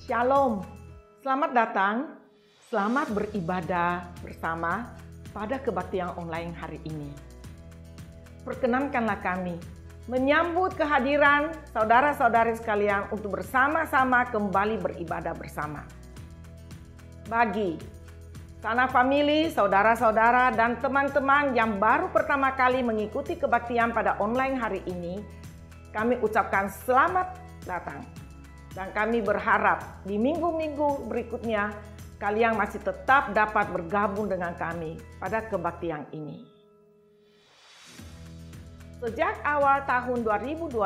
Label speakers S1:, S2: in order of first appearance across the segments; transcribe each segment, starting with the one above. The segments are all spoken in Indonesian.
S1: Shalom, selamat datang, selamat beribadah bersama pada kebaktian online hari ini. Perkenankanlah kami menyambut kehadiran saudara-saudari sekalian untuk bersama-sama kembali beribadah bersama. Bagi sanak famili, saudara-saudara, dan teman-teman yang baru pertama kali mengikuti kebaktian pada online hari ini, kami ucapkan selamat datang. Dan kami berharap di minggu-minggu berikutnya kalian masih tetap dapat bergabung dengan kami pada kebaktian ini. Sejak awal tahun 2021,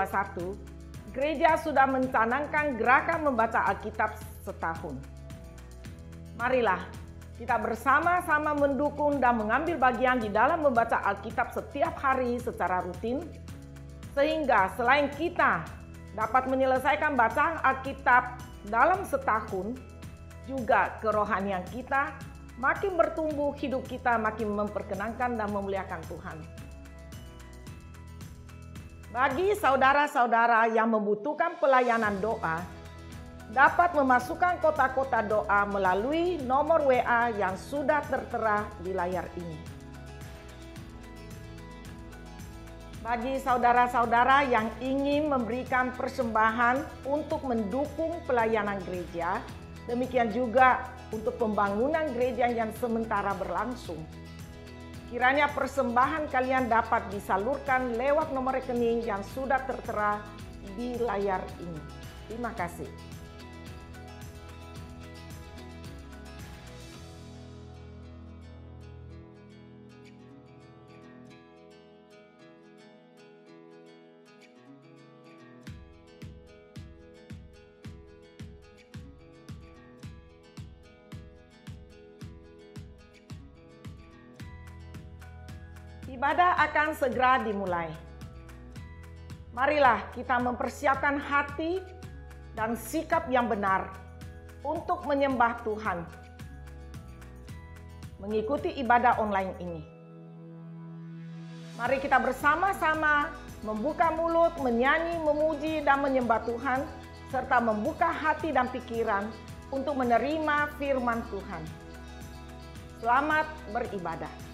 S1: gereja sudah mencanangkan gerakan membaca Alkitab setahun. Marilah kita bersama-sama mendukung dan mengambil bagian di dalam membaca Alkitab setiap hari secara rutin, sehingga selain kita dapat menyelesaikan bacaan Alkitab dalam setahun, juga kerohanian kita makin bertumbuh, hidup kita makin memperkenankan dan memuliakan Tuhan. Bagi saudara-saudara yang membutuhkan pelayanan doa, dapat memasukkan kotak-kotak doa melalui nomor WA yang sudah tertera di layar ini. Bagi saudara-saudara yang ingin memberikan persembahan untuk mendukung pelayanan gereja, demikian juga untuk pembangunan gereja yang sementara berlangsung. Kiranya persembahan kalian dapat disalurkan lewat nomor rekening yang sudah tertera di layar ini. Terima kasih. Ibadah akan segera dimulai. Marilah kita mempersiapkan hati dan sikap yang benar untuk menyembah Tuhan, mengikuti ibadah online ini. Mari kita bersama-sama membuka mulut, menyanyi, memuji, dan menyembah Tuhan, serta membuka hati dan pikiran untuk menerima firman Tuhan. Selamat beribadah.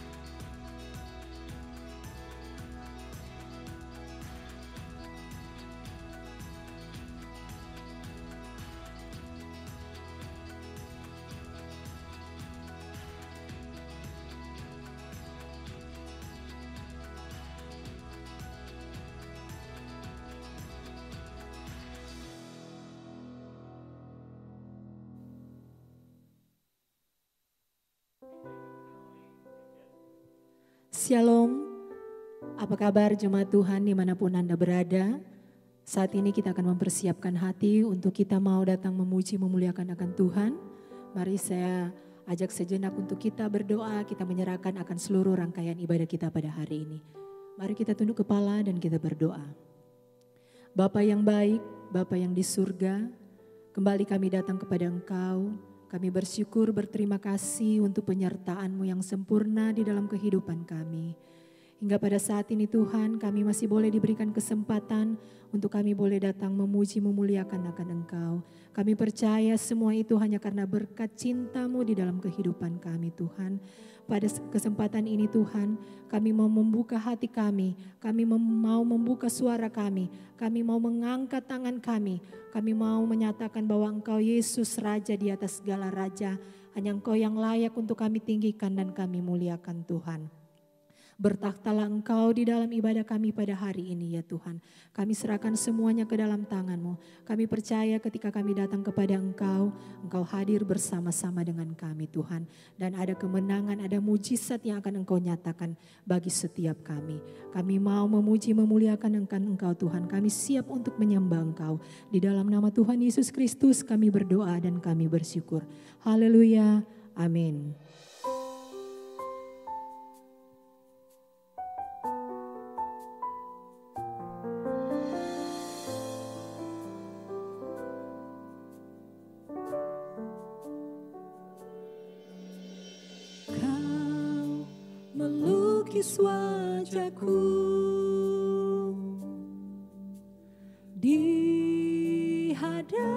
S2: Shalom, apa kabar jemaat Tuhan dimanapun Anda berada? Saat ini kita akan mempersiapkan hati untuk kita mau datang memuji memuliakan akan Tuhan. Mari saya ajak sejenak untuk kita berdoa, kita menyerahkan akan seluruh rangkaian ibadah kita pada hari ini. Mari kita tunduk kepala dan kita berdoa. Bapa yang baik, Bapa yang di surga, kembali kami datang kepada Engkau. Kami bersyukur berterima kasih untuk penyertaan-Mu yang sempurna di dalam kehidupan kami. Hingga pada saat ini Tuhan kami masih boleh diberikan kesempatan untuk kami boleh datang memuji memuliakan akan Engkau. Kami percaya semua itu hanya karena berkat cinta-Mu di dalam kehidupan kami Tuhan. Pada kesempatan ini Tuhan, kami mau membuka hati kami mau membuka suara kami mau mengangkat tangan kami mau menyatakan bahwa Engkau Yesus Raja di atas segala raja, hanya Engkau yang layak untuk kami tinggikan dan kami muliakan Tuhan. Bertakhtalah Engkau di dalam ibadah kami pada hari ini ya Tuhan. Kami serahkan semuanya ke dalam tangan-Mu. Kami percaya ketika kami datang kepada Engkau, Engkau hadir bersama-sama dengan kami Tuhan. Dan ada kemenangan, ada mujizat yang akan Engkau nyatakan bagi setiap kami. Kami mau memuji memuliakan Engkau Tuhan. Kami siap untuk menyembah Engkau. Di dalam nama Tuhan Yesus Kristus kami berdoa dan kami bersyukur. Haleluya. Amin.
S3: melukis wajahku di hadapan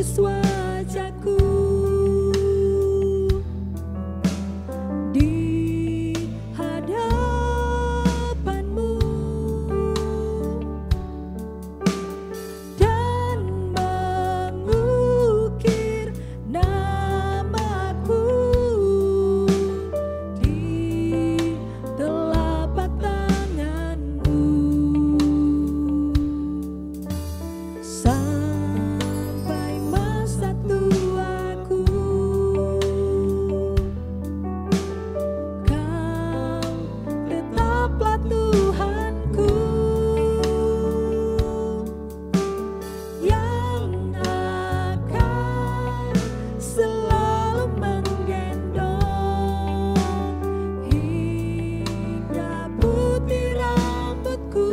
S3: Yesus wajahku di hadapanmu dan mengukir namaku di telapak tanganmu sampai masa tuaku. Kau tetaplah Tuhanku yang akan selalu menggendong hingga putih rambutku.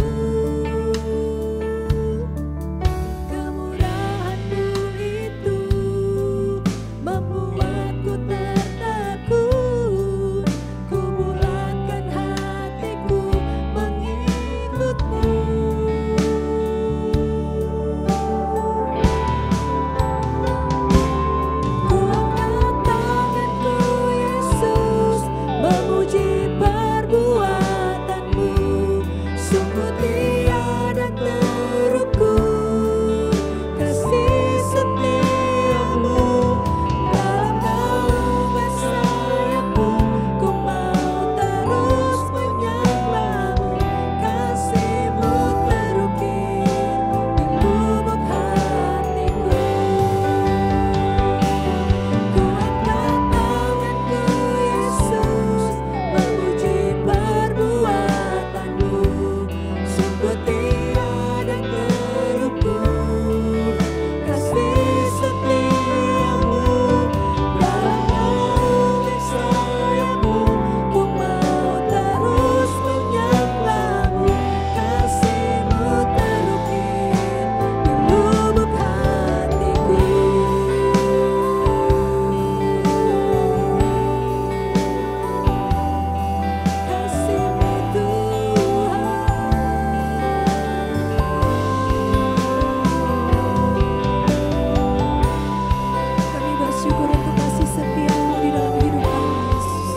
S3: Kemurahan-Mu itu membuatku tertegun, ku bulatkan hatiku mengikut-Mu. Ku angkat tanganku Yesus, memuji perbuatan-Mu, sungguh tiada terukur kasih setia-Mu. Dalam naungan sayap-Mu, ku mau terus menyembah-Mu, kasih-Mu terukir di lubuk hatiku. Ku angkat tanganku Yesus, memuji perbuatan-Mu, sungguh tiada terukur kasih setia-Mu. Dalam naungan sayap-Mu, ku mau terus menyembah-Mu, kasih-Mu terukir di lubuk hatiku. Kasih-Mu Tuhan. Kami bersyukur untuk kasih setia-Mu di dalam hidup kami, Yesus.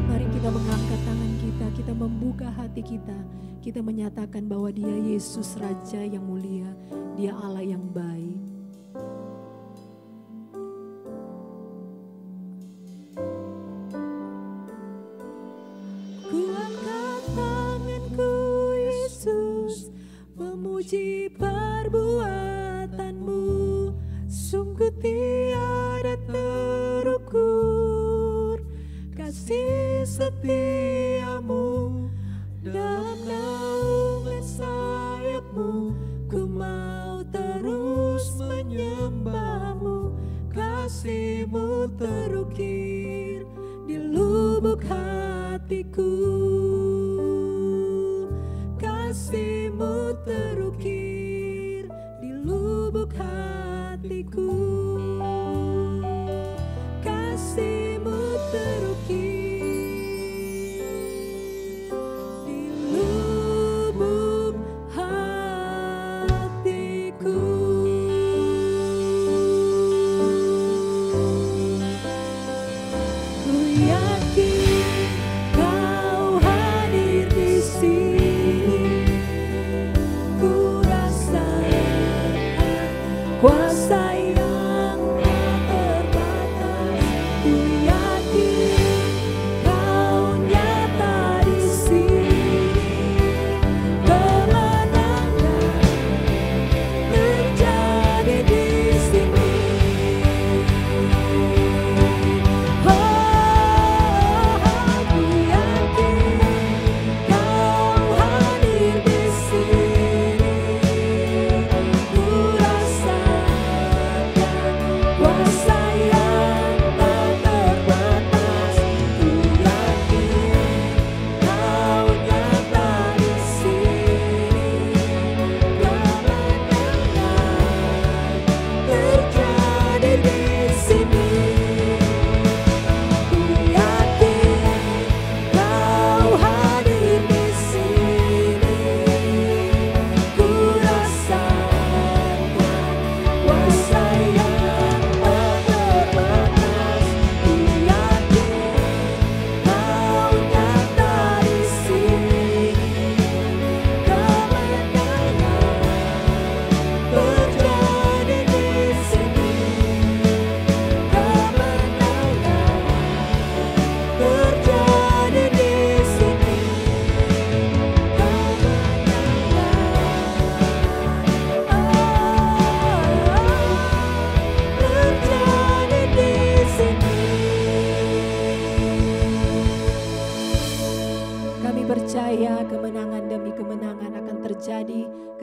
S2: Mari kita mengangkat tangan kita, kita membuka hati kita menyatakan bahwa Dia Yesus Raja yang mulia, Dia Allah yang baik.
S3: Ku angkat tanganku Yesus, memuji perbuatan-Mu, sungguh tiada terukur kasih setia-Mu. Dalam naungan sayap-Mu, ku mau terus menyembah-Mu, kasih-Mu terukir di lubuk hatiku. Kasih-Mu terukir di lubuk hatiku. Kasih-Mu terukir di lubuk hatiku. Ku yakin Kau hadir di sini. Ku rasakan kuasa yang tak terbatas. Ku yakin Kau nyata di sini. Kemenangan terjadi di sini. Oh, ku yakin Kau hadir di sini. Ku rasakan kuasa yang tak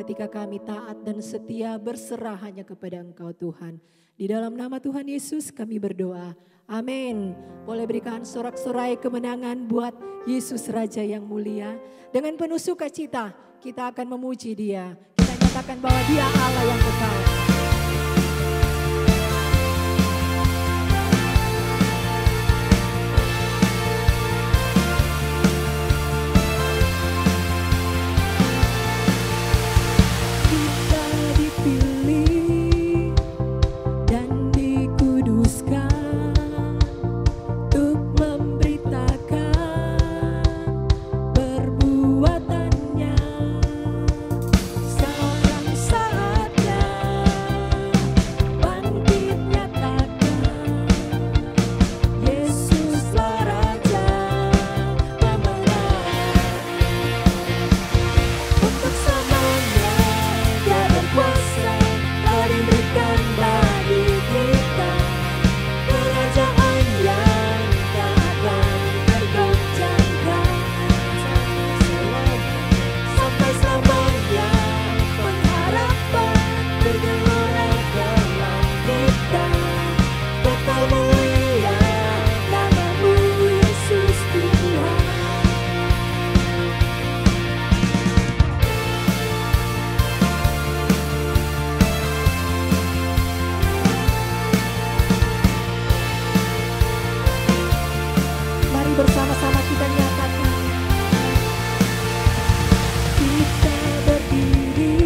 S2: ketika kami taat dan setia berserah hanya kepada Engkau Tuhan. Di dalam nama Tuhan Yesus kami berdoa. Amin. Boleh berikan sorak-sorai kemenangan buat Yesus Raja yang mulia. Dengan penuh sukacita kita akan memuji Dia. Kita nyatakan bahwa Dia Allah yang kekal. Bersama-sama kita nyatakan, kita berdiri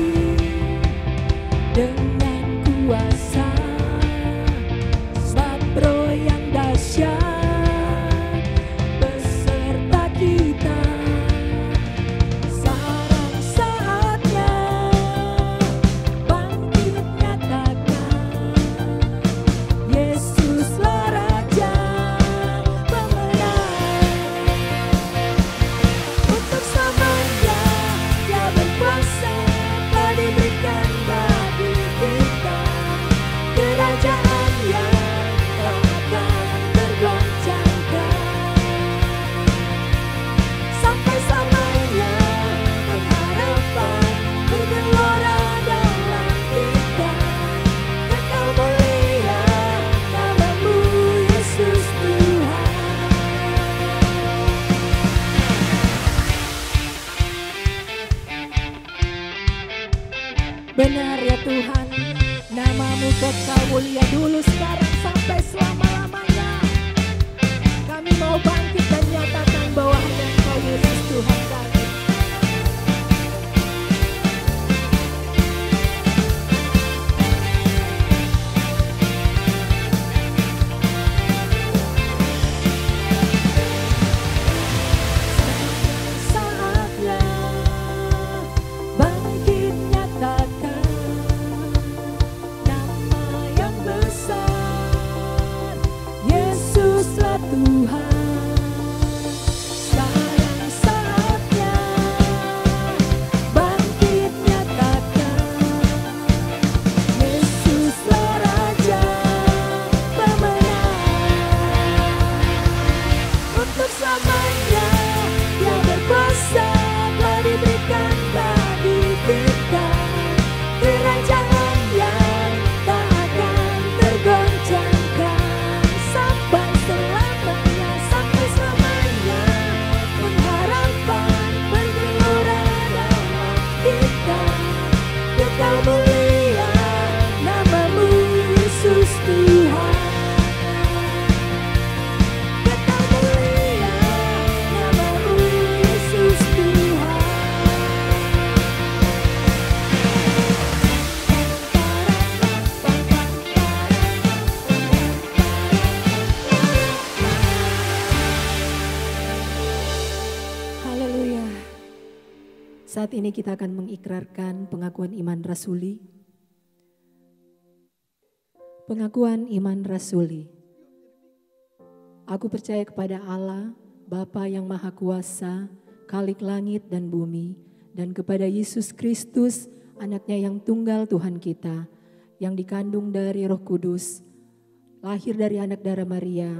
S2: dengan kuasa, sebab Roh yang dahsyat beserta kita. Sekarang saatnya bangkit nyatakan, Yesuslah Raja. Benar ya Tuhan, nama-Mu kekal mulia dulu, sekarang sampai selama-lamanya. Kami mau bangkit dan nyatakan bahwa hanya Engkau Yesus Tuhan kami. Saat ini kita akan mengikrarkan pengakuan iman rasuli. Pengakuan iman rasuli. Aku percaya kepada Allah, Bapa yang Maha Kuasa, Khalik langit dan bumi, dan kepada Yesus Kristus, Anak-Nya yang tunggal Tuhan kita, yang dikandung dari Roh Kudus, lahir dari anak darah Maria,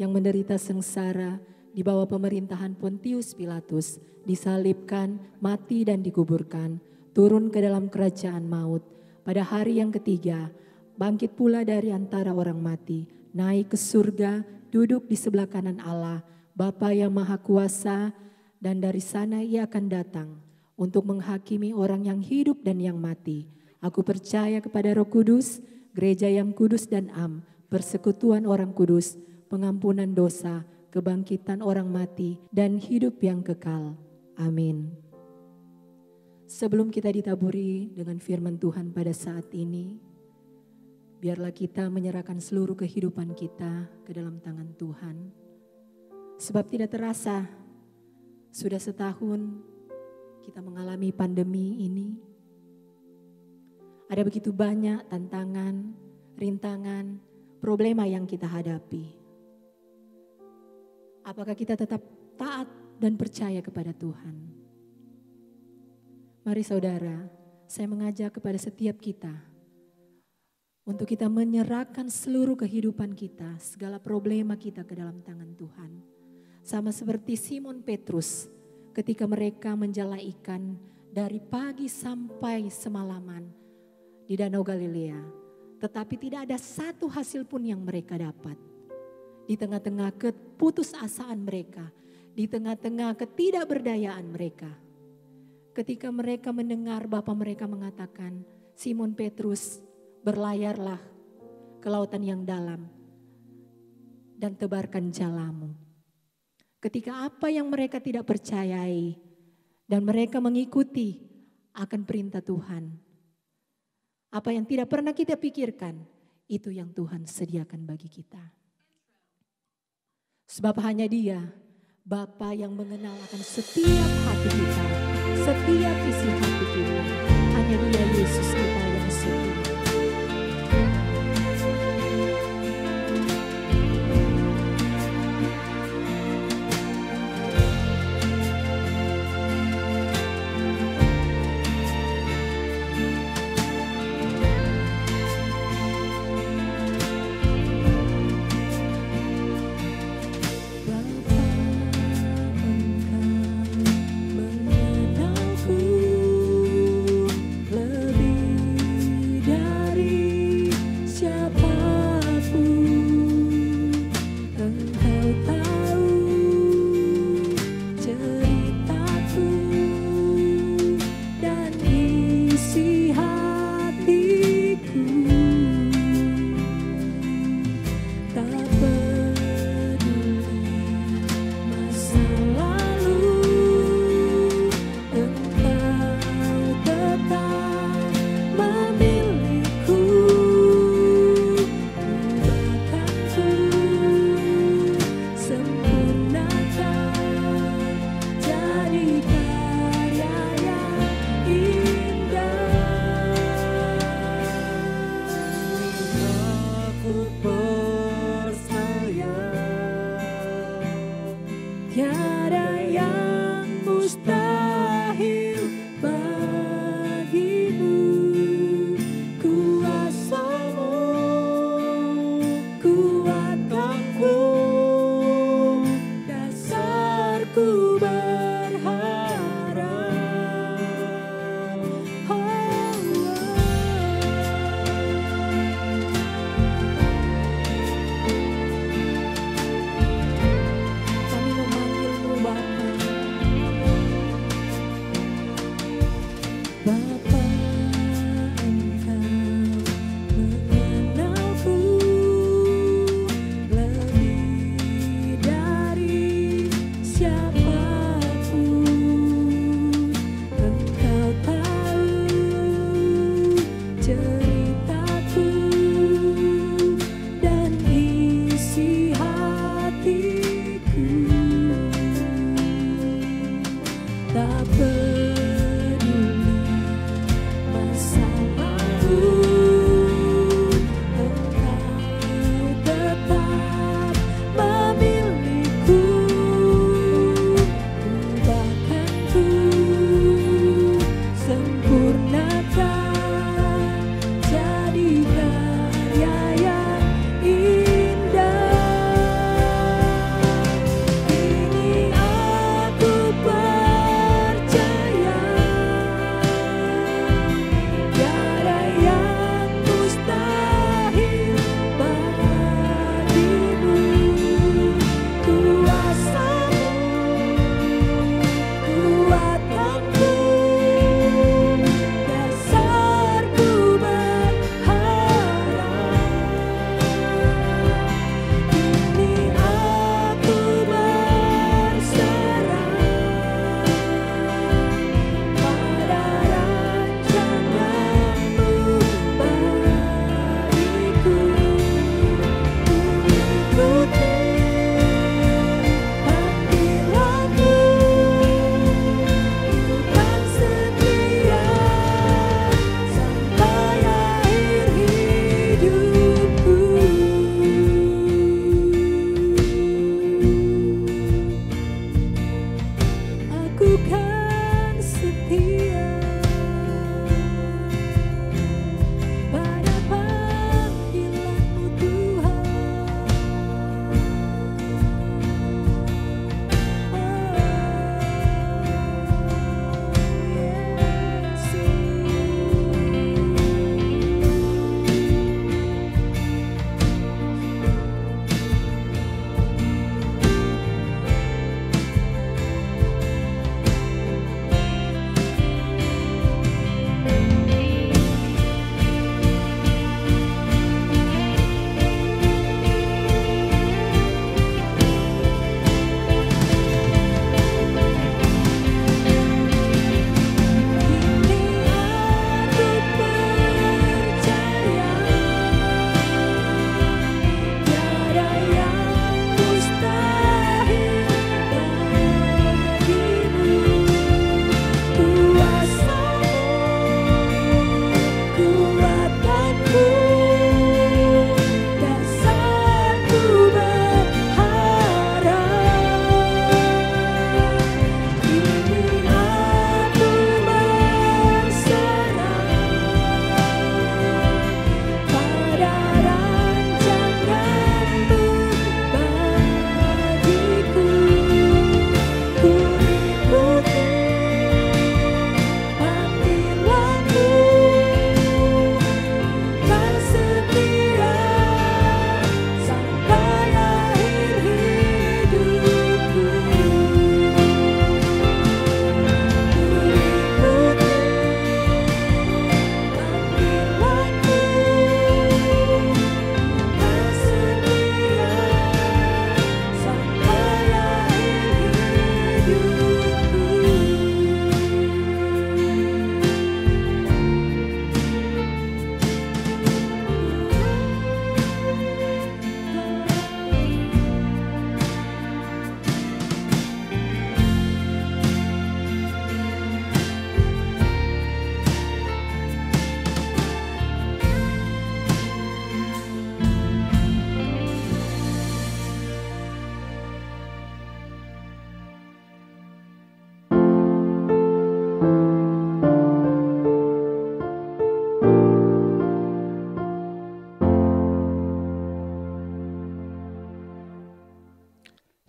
S2: yang menderita sengsara di bawah pemerintahan Pontius Pilatus, disalibkan, mati dan dikuburkan. turun ke dalam kerajaan maut. Pada hari yang ketiga, bangkit pula dari antara orang mati, naik ke surga, duduk di sebelah kanan Allah, Bapa yang Maha Kuasa, dan dari sana ia akan datang untuk menghakimi orang yang hidup dan yang mati. Aku percaya kepada Roh Kudus, gereja yang kudus dan am, persekutuan orang kudus, pengampunan dosa, kebangkitan orang mati, dan hidup yang kekal. Amin. Sebelum kita ditaburi dengan firman Tuhan pada saat ini, biarlah kita menyerahkan seluruh kehidupan kita ke dalam tangan Tuhan. Sebab tidak terasa, sudah setahun kita mengalami pandemi ini. Ada begitu banyak tantangan, rintangan, problema yang kita hadapi. Apakah kita tetap taat dan percaya kepada Tuhan? Mari saudara, saya mengajak kepada setiap kita untuk kita menyerahkan seluruh kehidupan kita, segala problema kita ke dalam tangan Tuhan. Sama seperti Simon Petrus ketika mereka menjala ikan dari pagi sampai semalaman di Danau Galilea. Tetapi tidak ada satu hasil pun yang mereka dapat. Di tengah-tengah keputusasaan mereka, di tengah-tengah ketidakberdayaan mereka. Ketika mereka mendengar Bapa mereka mengatakan, Simon Petrus, berlayarlah ke lautan yang dalam dan tebarkan jalamu. Ketika apa yang mereka tidak percayai dan mereka mengikuti akan perintah Tuhan. Apa yang tidak pernah kita pikirkan, itu yang Tuhan sediakan bagi kita. Sebab hanya Dia, Bapa yang mengenal akan setiap hati kita, setiap isi hati kita. Hanya Dia Yesus kita yang setia.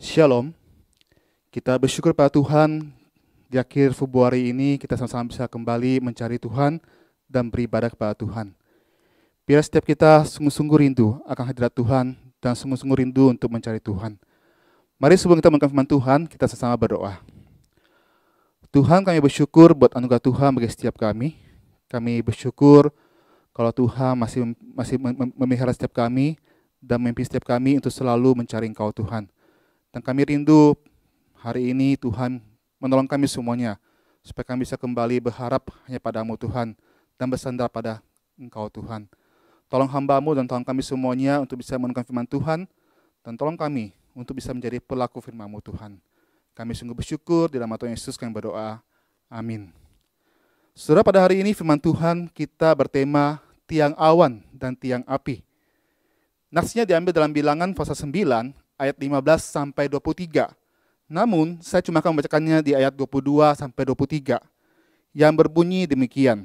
S4: Shalom. Kita bersyukur pada Tuhan, di akhir Februari ini kita sama-sama bisa kembali mencari Tuhan dan beribadah kepada Tuhan. Biar setiap kita sungguh-sungguh rindu akan hadirat Tuhan dan sungguh-sungguh rindu untuk mencari Tuhan. Mari sebelum kita mendengarkan firman Tuhan, kita sama-sama berdoa. Tuhan, kami bersyukur buat anugerah Tuhan bagi setiap kami. Kami bersyukur kalau Tuhan masih memelihara setiap kami dan memimpin setiap kami untuk selalu mencari Engkau Tuhan. Dan kami rindu hari ini Tuhan menolong kami semuanya, supaya kami bisa kembali berharap hanya padamu Tuhan, dan bersandar pada Engkau Tuhan. Tolong hamba-Mu dan tolong kami semuanya untuk bisa mendengarkan firman Tuhan, dan tolong kami untuk bisa menjadi pelaku firman-Mu Tuhan. Kami sungguh bersyukur, di dalam nama Tuhan Yesus kami berdoa. Amin. Saudara, pada hari ini firman Tuhan kita bertema tiang awan dan tiang api. Naksnya diambil dalam Bilangan pasal 9 ayat 15 sampai 23. Namun saya cuma akan membacakannya di ayat 22 sampai 23 yang berbunyi demikian.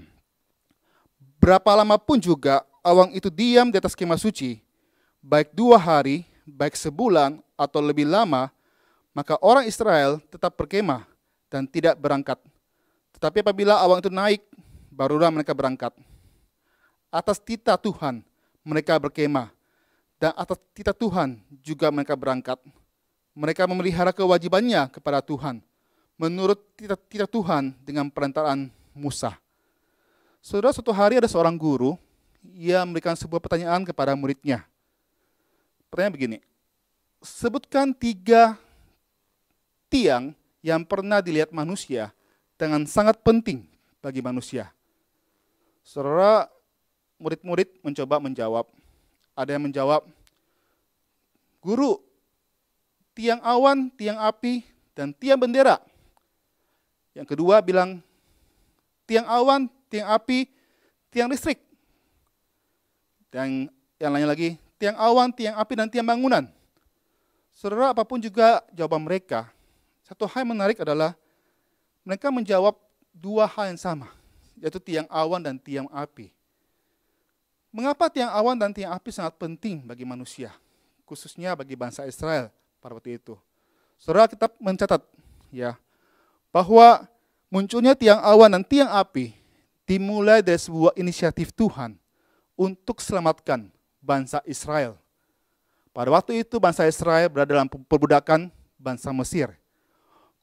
S4: Berapa lama pun juga awan itu diam di atas kemah suci, baik 2 hari, baik sebulan atau lebih lama, maka orang Israel tetap berkemah dan tidak berangkat. Tetapi apabila awan itu naik, barulah mereka berangkat. Atas titah Tuhan mereka berkemah, dan atas titah Tuhan juga mereka berangkat. Mereka memelihara kewajibannya kepada Tuhan, menurut titah Tuhan dengan perantaraan Musa. Saudara, suatu hari ada seorang guru yang memberikan sebuah pertanyaan kepada muridnya. Pertanyaan begini, sebutkan 3 tiang yang pernah dilihat manusia dengan sangat penting bagi manusia. Saudara, murid-murid mencoba menjawab. Ada yang menjawab, guru, tiang awan, tiang api, dan tiang bendera. Yang kedua bilang, tiang awan, tiang api, tiang listrik. Dan yang lainnya lagi, tiang awan, tiang api, dan tiang bangunan. Saudara, apapun juga jawaban mereka, satu hal yang menarik adalah mereka menjawab 2 hal yang sama, yaitu tiang awan dan tiang api. Mengapa tiang awan dan tiang api sangat penting bagi manusia, khususnya bagi bangsa Israel pada waktu itu? Saudara, kita mencatat ya bahwa munculnya tiang awan dan tiang api dimulai dari sebuah inisiatif Tuhan untuk selamatkan bangsa Israel. Pada waktu itu bangsa Israel berada dalam perbudakan bangsa Mesir.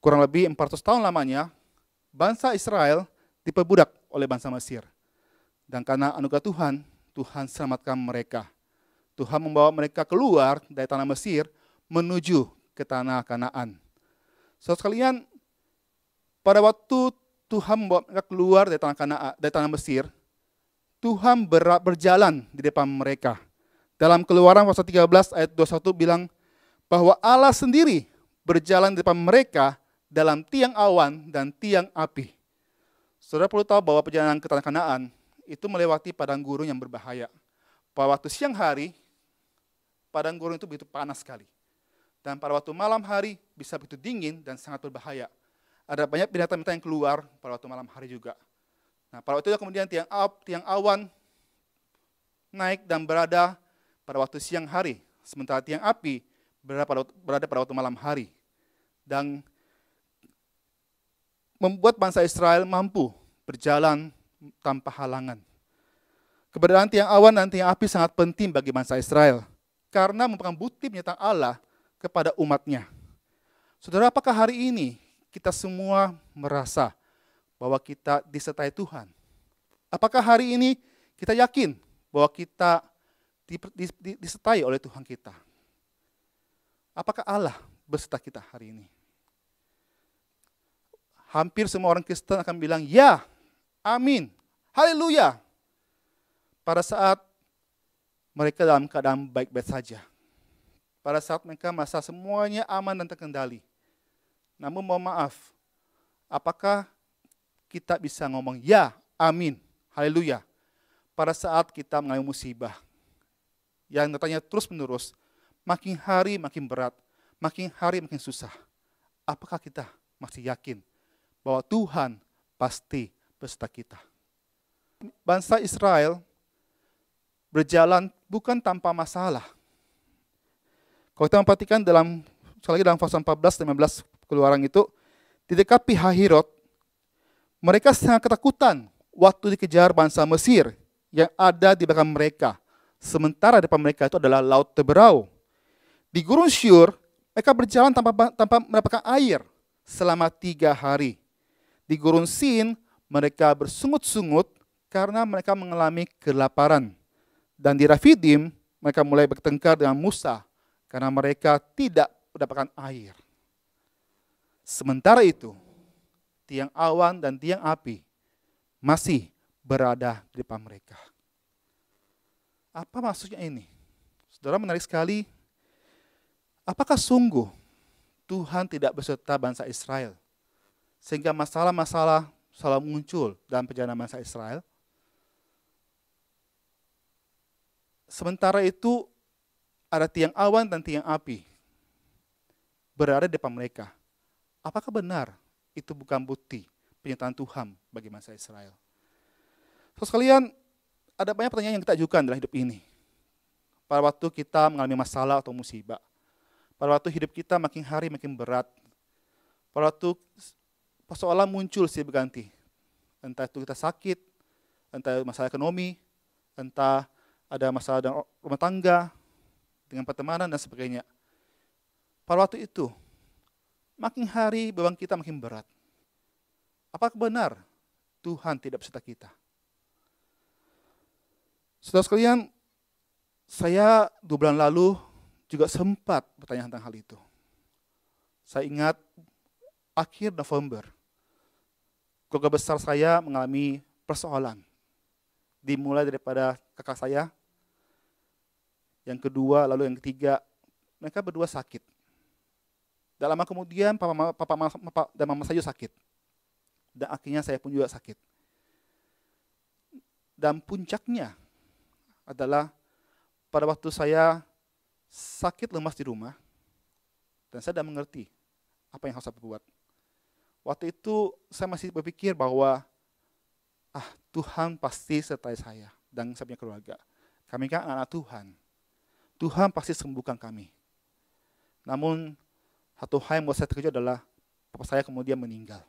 S4: Kurang lebih 400 tahun lamanya bangsa Israel diperbudak oleh bangsa Mesir. Dan karena anugerah Tuhan, Tuhan selamatkan mereka. Tuhan membawa mereka keluar dari tanah Mesir menuju ke tanah Kanaan. Saudara sekalian, pada waktu Tuhan membawa mereka keluar dari tanah Kanaan, dari tanah Mesir, Tuhan berjalan di depan mereka. Dalam Keluaran pasal 13 ayat 21 bilang bahwa Allah sendiri berjalan di depan mereka dalam tiang awan dan tiang api. Saudara perlu tahu bahwa perjalanan ke tanah Kanaan itu melewati padang gurun yang berbahaya. Pada waktu siang hari, padang gurun itu begitu panas sekali. Dan pada waktu malam hari bisa begitu dingin dan sangat berbahaya. Ada banyak binatang-binatang yang keluar pada waktu malam hari juga. Nah, pada waktu itu kemudian tiang awan naik dan berada pada waktu siang hari. Sementara tiang api berada pada waktu malam hari. Dan membuat bangsa Israel mampu berjalan tanpa halangan. Keberadaan tiang awan dan tiang api sangat penting bagi bangsa Israel, karena merupakan bukti penyertaan Allah kepada umatnya. Saudara, apakah hari ini kita semua merasa bahwa kita disertai Tuhan? Apakah hari ini kita yakin bahwa kita disertai oleh Tuhan kita? Apakah Allah beserta kita hari ini? Hampir semua orang Kristen akan bilang, ya, amin, haleluya. Pada saat mereka dalam keadaan baik-baik saja. Pada saat mereka merasa semuanya aman dan terkendali. Namun mohon maaf, apakah kita bisa ngomong ya, amin, haleluya, pada saat kita mengalami musibah yang datangnya terus-menerus, makin hari makin berat, makin hari makin susah. Apakah kita masih yakin bahwa Tuhan pasti beserta kita? Bangsa Israel berjalan bukan tanpa masalah. Kalau kita memperhatikan dalam sekali lagi dalam pasal 14 dan 15 Keluaran itu, di dekat pihak Herod, mereka sangat ketakutan waktu dikejar bangsa Mesir yang ada di belakang mereka. Sementara depan mereka itu adalah Laut Teberau. Di Gurun Syur, mereka berjalan tanpa mendapatkan air selama 3 hari. Di Gurun Sin, mereka bersungut-sungut karena mereka mengalami kelaparan. Dan di Rafidim, mereka mulai bertengkar dengan Musa karena mereka tidak mendapatkan air. Sementara itu, tiang awan dan tiang api masih berada di depan mereka. Apa maksudnya ini? Saudara, menarik sekali. Apakah sungguh Tuhan tidak beserta bangsa Israel? Sehingga masalah-masalah selalu muncul dalam perjalanan bangsa Israel. Sementara itu, ada tiang awan dan tiang api berada di depan mereka. Apakah benar itu bukan bukti penyertaan Tuhan bagi bangsa Israel? So, sekalian, ada banyak pertanyaan yang kita ajukan dalam hidup ini. Pada waktu kita mengalami masalah atau musibah. Pada waktu hidup kita makin hari makin berat. Pada waktu persoalan muncul silih berganti. Entah itu kita sakit, entah masalah ekonomi, entah ada masalah dengan rumah tangga, dengan pertemanan dan sebagainya. Pada waktu itu, makin hari beban kita makin berat. Apakah benar Tuhan tidak beserta kita? Saudara sekalian, saya 2 bulan lalu juga sempat bertanya tentang hal itu. Saya ingat akhir November, keluarga besar saya mengalami persoalan. Dimulai daripada kakak saya, yang kedua, lalu yang ketiga, mereka berdua sakit. Dan lama kemudian papa dan mama saya juga sakit. Dan akhirnya saya pun juga sakit. Dan puncaknya adalah pada waktu saya sakit lemas di rumah, dan saya tidak mengerti apa yang harus saya buat. Waktu itu saya masih berpikir bahwa Tuhan pasti sertai saya dan saya punya keluarga. Kami kan anak Tuhan. Tuhan pasti sembuhkan kami. Namun satu hal yang membuat saya terkejut adalah papa saya kemudian meninggal.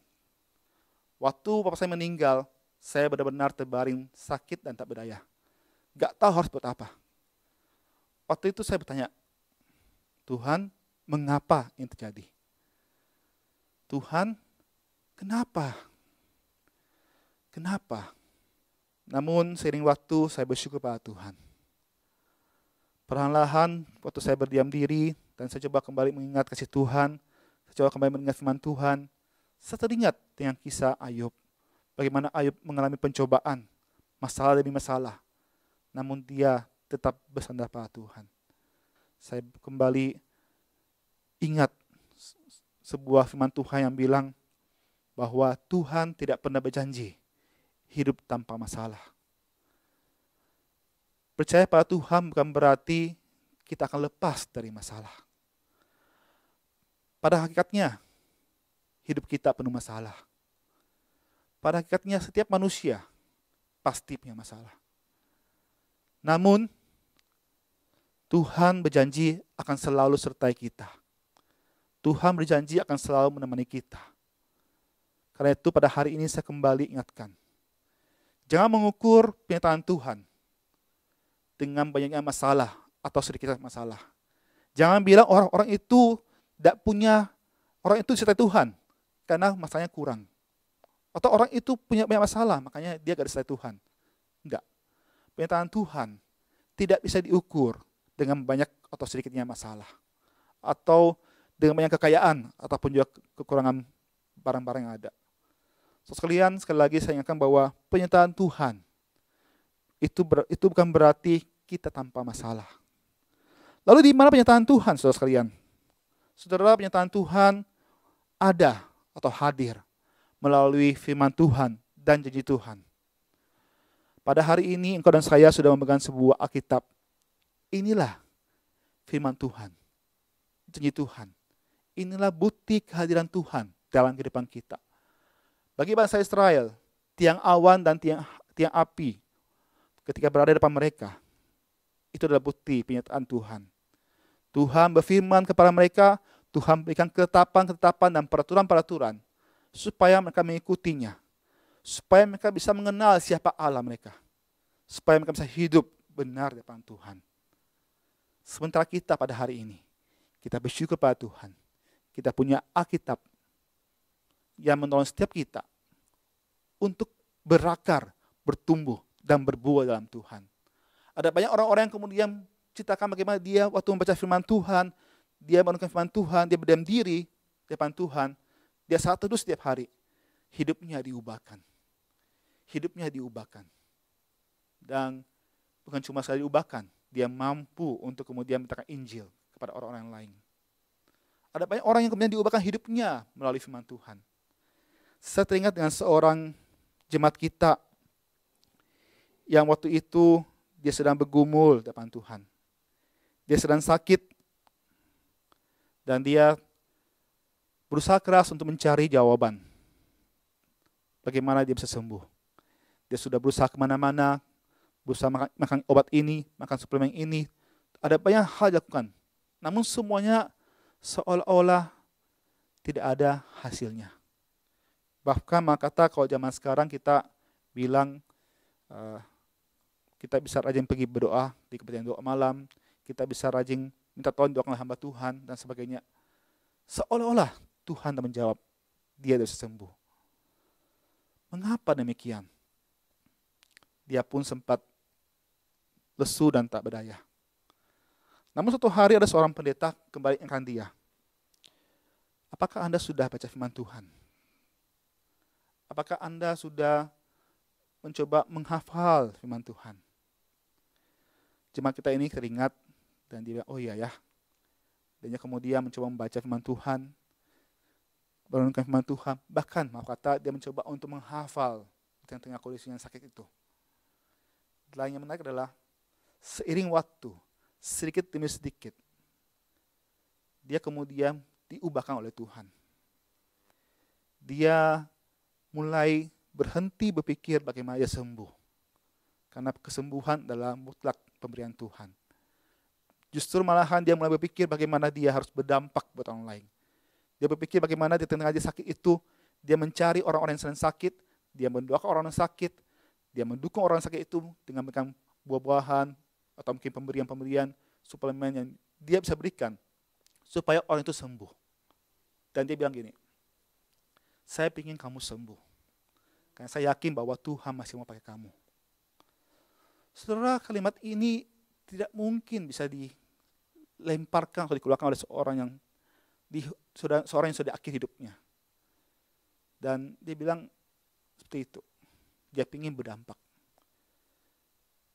S4: Waktu papa saya meninggal, saya benar-benar terbaring sakit dan tak berdaya. Gak tahu harus buat apa. Waktu itu saya bertanya, Tuhan, mengapa ini terjadi? Tuhan, kenapa? Kenapa? Namun seiring waktu saya bersyukur pada Tuhan. Perlahan-lahan waktu saya berdiam diri dan saya coba kembali mengingat kasih Tuhan, saya coba kembali mengingat firman Tuhan, saya teringat dengan kisah Ayub. Bagaimana Ayub mengalami pencobaan, masalah demi masalah, namun dia tetap bersandar pada Tuhan. Saya kembali ingat sebuah firman Tuhan yang bilang bahwa Tuhan tidak pernah berjanji hidup tanpa masalah. Percaya pada Tuhan bukan berarti kita akan lepas dari masalah. Pada hakikatnya, hidup kita penuh masalah. Pada hakikatnya, setiap manusia pasti punya masalah. Namun, Tuhan berjanji akan selalu sertai kita. Tuhan berjanji akan selalu menemani kita. Karena itu pada hari ini saya kembali ingatkan. Jangan mengukur pernyataan Tuhan dengan banyaknya masalah atau sedikitnya masalah. Jangan bilang orang-orang itu tidak punya, orang itu disertai Tuhan karena masalahnya kurang. Atau orang itu punya banyak masalah, makanya dia gak disertai Tuhan. Enggak. Pernyataan Tuhan tidak bisa diukur dengan banyak atau sedikitnya masalah. Atau dengan banyak kekayaan ataupun juga kekurangan barang-barang yang ada. So, sekali lagi saya ingatkan bahwa pernyataan Tuhan itu bukan berarti kita tanpa masalah. Lalu di mana pernyataan Tuhan, saudara sekalian? Saudara, pernyataan Tuhan ada atau hadir melalui firman Tuhan dan janji Tuhan. Pada hari ini engkau dan saya sudah memegang sebuah Alkitab. Inilah firman Tuhan, janji Tuhan. Inilah bukti kehadiran Tuhan dalam kehidupan kita. Bagi bangsa Israel, tiang awan dan tiang api ketika berada di depan mereka, itu adalah bukti pernyataan Tuhan. Tuhan berfirman kepada mereka, Tuhan berikan ketetapan-ketetapan dan peraturan-peraturan supaya mereka mengikutinya. Supaya mereka bisa mengenal siapa Allah mereka. Supaya mereka bisa hidup benar di depan Tuhan. Sementara kita pada hari ini, kita bersyukur pada Tuhan. Kita punya Alkitab yang menolong setiap kita untuk berakar, bertumbuh, dan berbuah dalam Tuhan. Ada banyak orang-orang yang kemudian ceritakan bagaimana dia waktu membaca firman Tuhan, dia merenungkan firman Tuhan, dia berdiam diri di depan Tuhan, dia saat teduh setiap hari, hidupnya diubahkan. Hidupnya diubahkan. Dan bukan cuma sekali diubahkan, dia mampu untuk kemudian menceritakan Injil kepada orang-orang lain. Ada banyak orang yang kemudian diubahkan hidupnya melalui firman Tuhan. Saya teringat dengan seorang jemaat kita yang waktu itu dia sedang bergumul di depan Tuhan. Dia sedang sakit dan dia berusaha keras untuk mencari jawaban. Bagaimana dia bisa sembuh. Dia sudah berusaha kemana-mana, berusaha makan obat ini, makan suplemen ini. Ada banyak hal dilakukan. Namun semuanya seolah-olah tidak ada hasilnya. Bahkan kata kalau zaman sekarang kita bilang kita bisa rajin pergi berdoa di kebaktian doa malam, kita bisa rajin minta tolong doakan hamba Tuhan dan sebagainya. Seolah-olah Tuhan tak menjawab, dia bisa sembuh. Mengapa demikian? Dia pun sempat lesu dan tak berdaya. Namun suatu hari ada seorang pendeta kembali ingatkan dia. Apakah Anda sudah baca firman Tuhan? Apakah Anda sudah mencoba menghafal firman Tuhan? Jemaat kita ini teringat dan dia bilang, oh iya ya. Dan dia kemudian mencoba membaca firman Tuhan, merenungkan firman Tuhan. Bahkan, maaf kata, dia mencoba untuk menghafal di tengah kondisi yang sakit itu. Dan yang menarik adalah, seiring waktu, sedikit demi sedikit, dia kemudian diubahkan oleh Tuhan. Dia mulai berhenti berpikir bagaimana dia sembuh. Karena kesembuhan adalah mutlak pemberian Tuhan. Justru malahan dia mulai berpikir bagaimana dia harus berdampak buat orang lain. Dia berpikir bagaimana di tengah dia sakit itu, dia mencari orang-orang yang sedang sakit, dia mendoakan orang yang sakit, dia mendukung orang yang sakit itu dengan memberikan buah-buahan, atau mungkin pemberian-pemberian, suplemen yang dia bisa berikan, supaya orang itu sembuh. Dan dia bilang gini, saya ingin kamu sembuh, karena saya yakin bahwa Tuhan masih mau pakai kamu. Saudara, kalimat ini tidak mungkin bisa dilemparkan atau dikeluarkan oleh seorang yang sudah di akhir hidupnya. Dan dia bilang seperti itu. Dia ingin berdampak.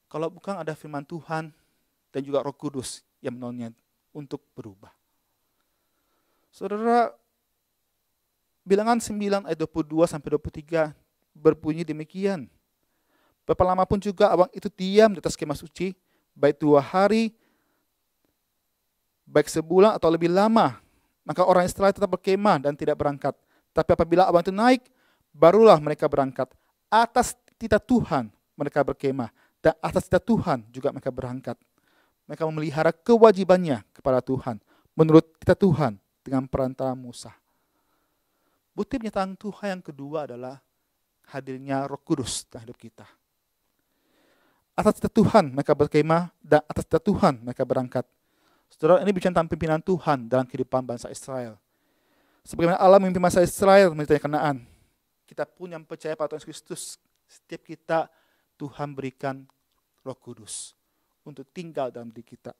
S4: Kalau bukan ada firman Tuhan dan juga Roh Kudus yang menolongnya untuk berubah. Saudara, Bilangan 9 ayat 22 sampai 23 berbunyi demikian. Berapa lama pun juga abang itu diam di atas kemah suci, baik 2 hari, baik sebulan atau lebih lama. Maka orang Israel tetap berkemah dan tidak berangkat. Tapi apabila abang itu naik, barulah mereka berangkat. Atas titah Tuhan mereka berkemah, dan atas titah Tuhan juga mereka berangkat. Mereka memelihara kewajibannya kepada Tuhan, menurut titah Tuhan dengan perantara Musa. Bukti penyataan Tuhan yang kedua adalah hadirnya Roh Kudus dalam hidup kita. Atas titah Tuhan mereka berkemah, dan atas titah Tuhan mereka berangkat. Saudara, ini bicara tentang pimpinan Tuhan dalam kehidupan bangsa Israel. Sebagaimana Allah memimpin bangsa Israel menuju tanah Kanaan, kita pun yang percaya pada Tuhan Kristus, setiap kita Tuhan berikan Roh Kudus untuk tinggal dalam diri kita.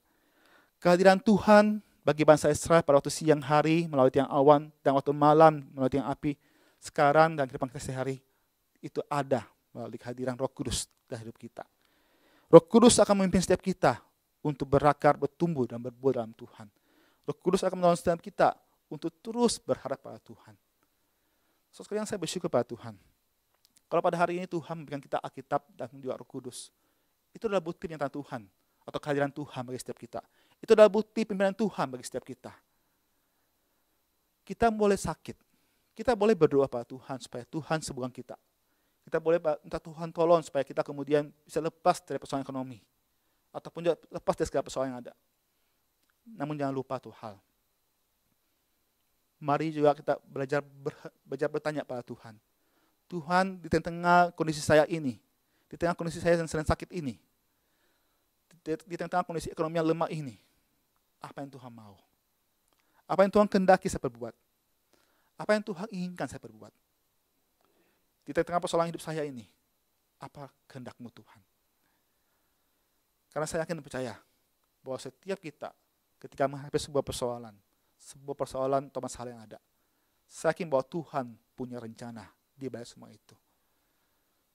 S4: Kehadiran Tuhan bagi bangsa Israel pada waktu siang hari melalui tiang awan dan waktu malam melalui tiang api, sekarang dan kehidupan kita sehari itu ada melalui kehadiran Roh Kudus dalam hidup kita. Roh Kudus akan memimpin setiap kita untuk berakar, bertumbuh, dan berbuah dalam Tuhan. Roh Kudus akan menolong setiap kita untuk terus berharap pada Tuhan. So, sekarang saya bersyukur pada Tuhan. Kalau pada hari ini Tuhan memberikan kita Alkitab dan juga Roh Kudus, itu adalah bukti penyataan Tuhan atau kehadiran Tuhan bagi setiap kita. Itu adalah bukti pimpinan Tuhan bagi setiap kita. Kita boleh sakit. Kita boleh berdoa pada Tuhan supaya Tuhan sembuhkan kita. Kita boleh minta Tuhan tolong supaya kita kemudian bisa lepas dari persoalan ekonomi. Ataupun lepas dari segala persoalan yang ada. Namun jangan lupa tuh hal. mari juga kita belajar bertanya pada Tuhan. Tuhan, di tengah kondisi saya ini, di tengah kondisi saya yang sedang sakit ini, di tengah kondisi ekonomi yang lemah ini, apa yang Tuhan mau? Apa yang Tuhan kehendaki saya perbuat? Apa yang Tuhan inginkan saya perbuat? Di tengah persoalan hidup saya ini, apa kehendak-Mu Tuhan? Karena saya yakin dan percaya bahwa setiap kita ketika menghadapi sebuah persoalan atau masalah yang ada, saya yakin bahwa Tuhan punya rencana di balik semua itu.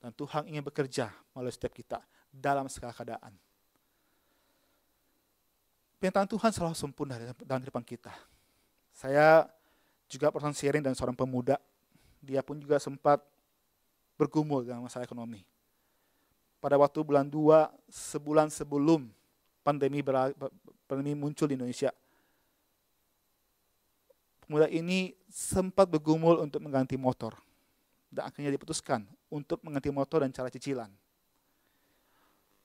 S4: Dan Tuhan ingin bekerja melalui setiap kita dalam segala keadaan. Pernyataan Tuhan selalu sempurna dalam kehidupan kita. Saya juga pernah sharing dengan seorang pemuda, dia pun juga sempat bergumul dengan masalah ekonomi. Pada waktu bulan 2, sebulan sebelum pandemi muncul di Indonesia, pemuda ini sempat bergumul untuk mengganti motor. Dan akhirnya diputuskan untuk mengganti motor dan cara cicilan.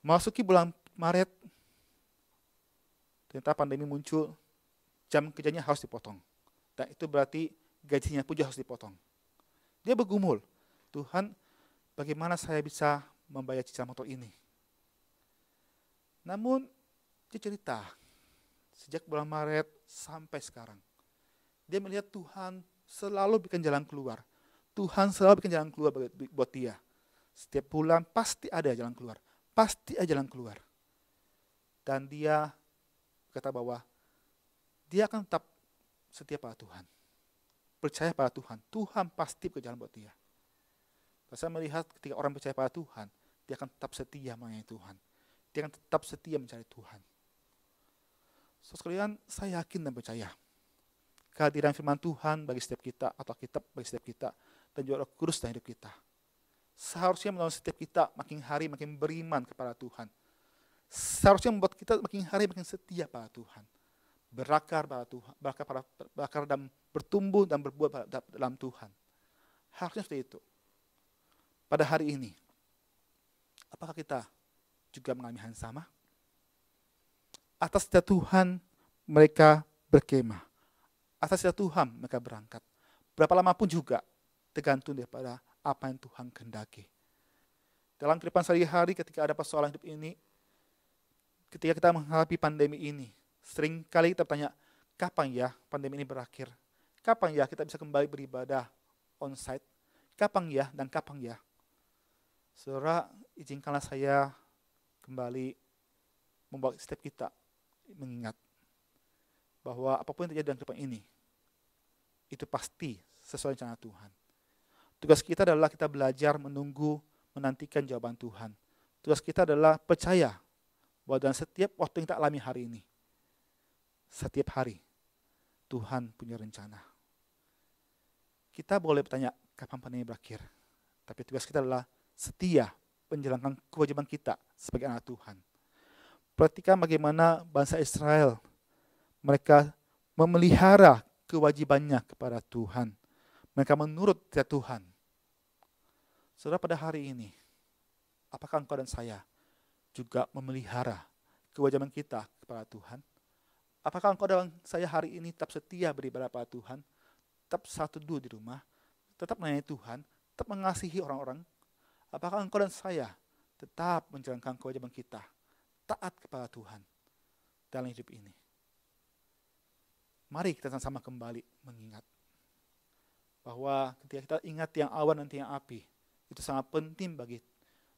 S4: Masuki bulan Maret, ternyata pandemi muncul, jam kerjanya harus dipotong. Dan itu berarti gajinya pun juga harus dipotong. Dia bergumul, Tuhan, bagaimana saya bisa membayar cicilan motor ini? Namun, dia cerita, sejak bulan Maret sampai sekarang, dia melihat Tuhan selalu bikin jalan keluar. Tuhan selalu bikin jalan keluar buat dia. Setiap bulan pasti ada jalan keluar. Pasti ada jalan keluar. Dan dia kata bahwa dia akan tetap setia pada Tuhan. Percaya pada Tuhan. Tuhan pasti berjalan buat dia. Dan saya melihat ketika orang percaya pada Tuhan, dia akan tetap setia melayani Tuhan. Dia akan tetap setia mencari Tuhan. So, sekalian, saya yakin dan percaya kehadiran firman Tuhan bagi setiap kita, atau kitab bagi setiap kita, dan juga Roh Kudus dalam hidup kita. Seharusnya menolong setiap kita makin hari makin beriman kepada Tuhan. Seharusnya membuat kita makin hari makin setia pada Tuhan. Berakar pada Tuhan, berakar dan bertumbuh dan berbuat dalam Tuhan. Harusnya seperti itu. Pada hari ini, apakah kita juga mengalami hal yang sama? Atas setia Tuhan mereka berkemah. Atas setia Tuhan mereka berangkat. Berapa lama pun juga tergantung daripada apa yang Tuhan kehendaki. Dalam kehidupan sehari-hari ketika ada persoalan hidup ini, ketika kita menghadapi pandemi ini, seringkali kita bertanya, kapan ya pandemi ini berakhir? Kapan ya kita bisa kembali beribadah on-site? Kapan ya dan kapan ya? Saudara, izinkanlah saya kembali membawa setiap kita mengingat bahwa apapun yang terjadi dalam kehidupan ini, itu pasti sesuai rencana Tuhan. Tugas kita adalah kita belajar menunggu, menantikan jawaban Tuhan. Tugas kita adalah percaya bahwa dalam setiap waktu yang kita alami hari ini, setiap hari, Tuhan punya rencana. Kita boleh bertanya, kapan pandemi berakhir? Tapi tugas kita adalah setia menjalankan kewajiban kita sebagai anak Tuhan. Perhatikan bagaimana bangsa Israel, mereka memelihara kewajibannya kepada Tuhan. Mereka menurut Tuhan. Saudara, pada hari ini, apakah engkau dan saya juga memelihara kewajiban kita kepada Tuhan? Apakah engkau dan saya hari ini tetap setia beribadah pada Tuhan? Tetap satu dulu di rumah? Tetap melayani Tuhan? Tetap mengasihi orang-orang? Apakah engkau dan saya tetap menjalankan kewajiban kita? Taat kepada Tuhan dalam hidup ini? Mari kita sama-sama kembali mengingat bahwa ketika kita ingat yang awan dan yang api, itu sangat penting bagi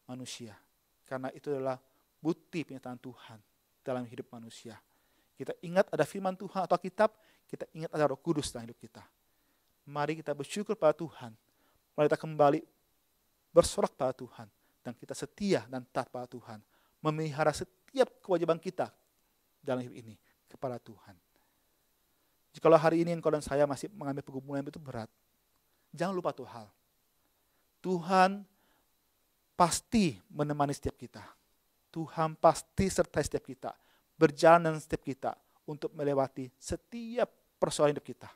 S4: manusia. Karena itu adalah bukti pernyataan Tuhan dalam hidup manusia. Kita ingat ada firman Tuhan atau kitab, kita ingat ada Roh Kudus dalam hidup kita. Mari kita bersyukur pada Tuhan. Mari kita kembali bersorak pada Tuhan. Dan kita setia dan taat pada Tuhan. Memelihara setiap kewajiban kita dalam hidup ini kepada Tuhan. Jikalau hari ini engkau dan saya masih mengambil pergumulan yang begitu berat, jangan lupa tuh hal. Tuhan pasti menemani setiap kita. Tuhan pasti sertai setiap kita. Berjalan dengan setiap kita untuk melewati setiap persoalan hidup kita.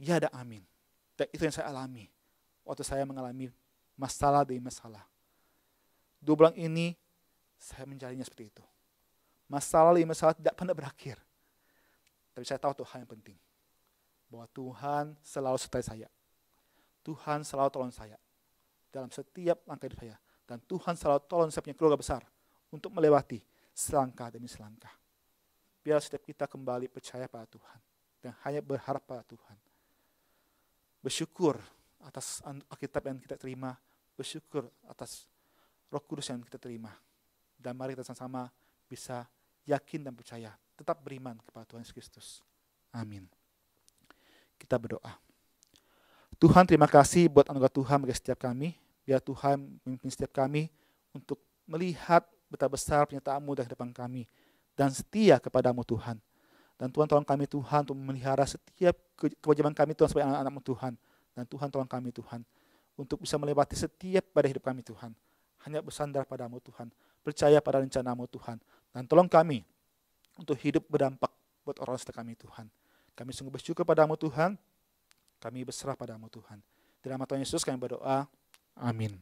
S4: Ya dan amin. Dan itu yang saya alami waktu saya mengalami masalah demi masalah. 2 bulan ini saya menjalaninya seperti itu. Masalah demi masalah tidak pernah berakhir. Tapi saya tahu itu hal yang penting. bahwa Tuhan selalu sertai saya. Tuhan selalu tolong saya dalam setiap langkah hidup saya. Dan Tuhan selalu tolong saya punya keluarga besar untuk melewati selangkah demi selangkah. Biar setiap kita kembali percaya pada Tuhan dan hanya berharap pada Tuhan. Bersyukur atas Alkitab yang kita terima, bersyukur atas Roh Kudus yang kita terima. Dan mari kita sama-sama bisa yakin dan percaya, tetap beriman kepada Tuhan Yesus Kristus. Amin. Kita berdoa. Tuhan, terima kasih buat anugerah Tuhan bagi setiap kami. Biar Tuhan memimpin setiap kami untuk melihat betapa besar penyertaan-Mu dalam kehidupan kami dan setia kepadamu Tuhan. Dan Tuhan tolong kami Tuhan untuk memelihara setiap kewajiban kami Tuhan sebagai anak-anak-Mu Tuhan. Dan Tuhan tolong kami Tuhan untuk bisa melewati setiap pada hidup kami Tuhan. Hanya bersandar padamu Tuhan, percaya pada rencana-Mu Tuhan. Dan tolong kami untuk hidup berdampak buat orang sekitar kami Tuhan. Kami sungguh bersyukur padamu Tuhan, kami berserah padamu Tuhan. Di nama Tuhan Yesus kami berdoa, amin.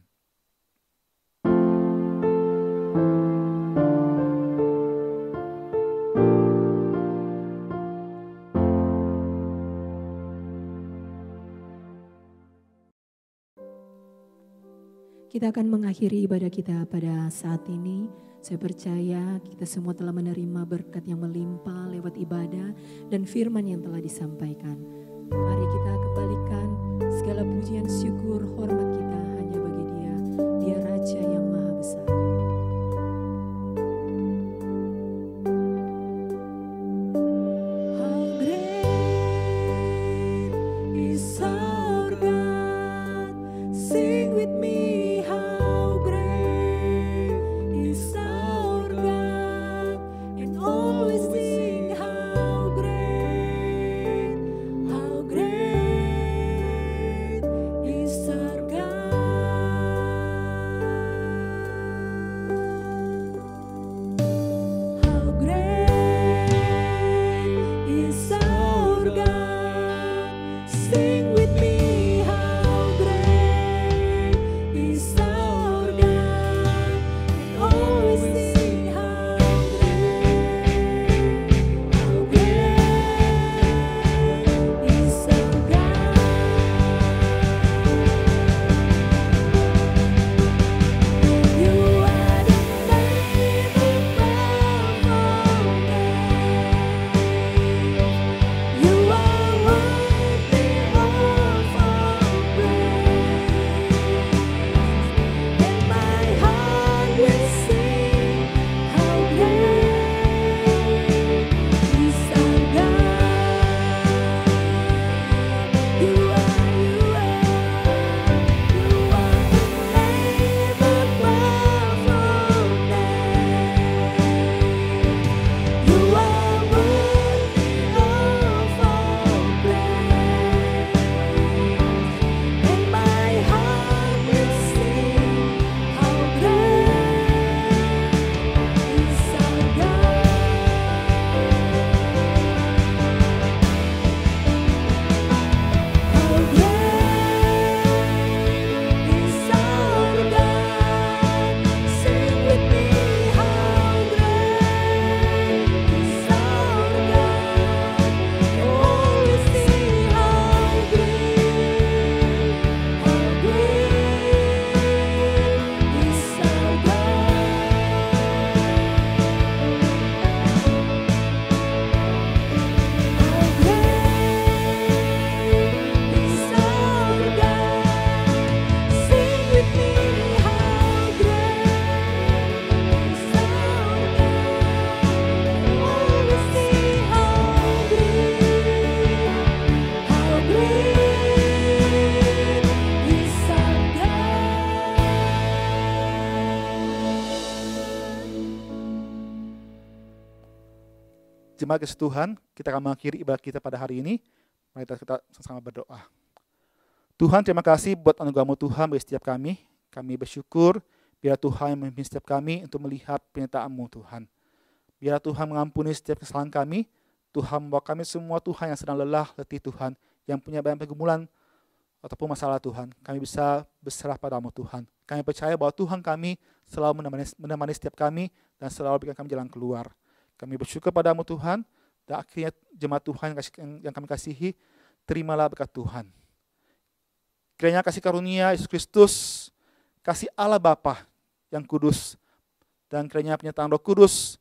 S2: Kita akan mengakhiri ibadah kita pada saat ini. Saya percaya kita semua telah menerima berkat yang melimpah lewat ibadah dan firman yang telah disampaikan. Mari kita kembalikan segala pujian, syukur, hormat kita hanya bagi Dia. Dia Raja yang Maha Besar.
S3: How great is our God? Sing with me, how great is our God, and always sing how great is our God. How great is our God? Sing with me, how great is our God, and always sing how great is our God. You are the name above all names. You are worthy of all praise, and my heart will sing how great is our God. You are the name above all names. You are worthy of all praise, and my heart will sing how great is our God. How great is our God? Sing with me, how great is our God? Always sing how great is our
S4: Jemaat Kristus Tuhan, kita akan mengakhiri ibadah kita pada hari ini. Mari kita sama-sama berdoa. Tuhan, terima kasih buat anugerah-Mu Tuhan bagi setiap kami. Kami bersyukur biar Tuhan yang memimpin setiap kami untuk melihat penyertaan-Mu Tuhan. Biar Tuhan mengampuni setiap kesalahan kami. Tuhan membawa kami semua Tuhan yang sedang lelah, letih Tuhan, yang punya banyak pergumulan ataupun masalah Tuhan. Kami bisa berserah padamu Tuhan. Kami percaya bahwa Tuhan kami selalu menemani setiap kami dan selalu berikan kami jalan keluar. Kami bersyukur padamu Tuhan, dan akhirnya jemaat Tuhan yang kami kasihi, terimalah berkat Tuhan. Kiranya kasih karunia Yesus Kristus, kasih Allah Bapa yang kudus, dan kiranya penyertaan Roh Kudus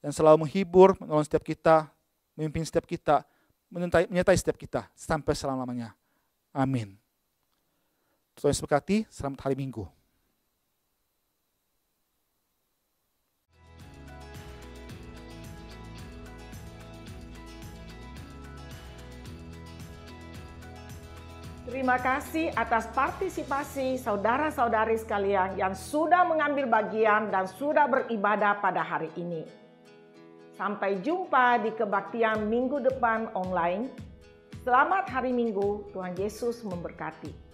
S4: yang selalu menghibur, menolong setiap kita, memimpin setiap kita, menyertai setiap kita sampai selama-lamanya. Amin. Tuhan Yesus berkati, selamat hari Minggu.
S1: Terima kasih atas partisipasi saudara-saudari sekalian yang sudah mengambil bagian dan sudah beribadah pada hari ini. Sampai jumpa di kebaktian minggu depan online. Selamat hari Minggu, Tuhan Yesus memberkati.